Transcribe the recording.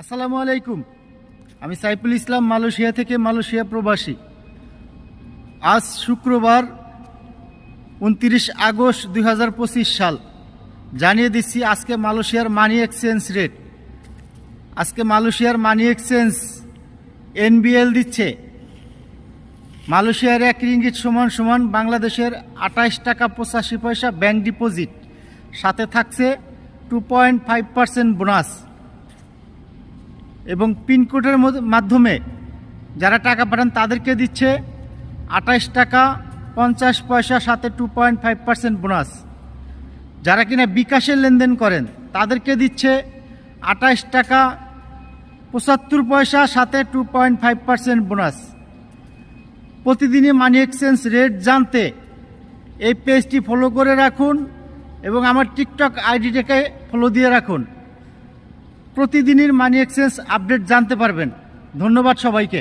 আসসালামু আলাইকুম। আমি সাইফুল ইসলাম, মালয়েশিয়া থেকে, মালয়েশিয়া প্রবাসী। আজ শুক্রবার 29 আগস্ট 2025 সাল। জানিয়ে দিচ্ছি আজকে মালয়েশিয়ার মানি এক্সচেঞ্জ রেট। আজকে মালয়েশিয়ার মানি এক্সচেঞ্জ NBL দিচ্ছে মালয়েশিয়ার 1 রিঙ্গিট সমান বাংলাদেশের 28 টাকা 85 পয়সা ব্যাংক ডিপোজিট, সাথে থাকছে 2.5% বোনাস। এবং পিনকোডের মাধ্যমে যারা টাকা পাঠান তাদেরকে দিচ্ছে 28 টাকা 50 পয়সা, সাথে 2.5% বোনাস। যারা কিনা বিকাশে লেনদেন করেন তাদেরকে দিচ্ছে 28 টাকা 75 পয়সা, সাথে 2.5% বোনাস। প্রতিদিনই মানি এক্সচেঞ্জ রেট জানতে এই পেজটি ফলো করে রাখুন এবং আমার টিকটক আইডিটাকে ফলো দিয়ে রাখুন। প্রতিদিনের মানি এক্সচেঞ্জ আপডেট জানতে পারবেন। ধন্যবাদ সবাইকে।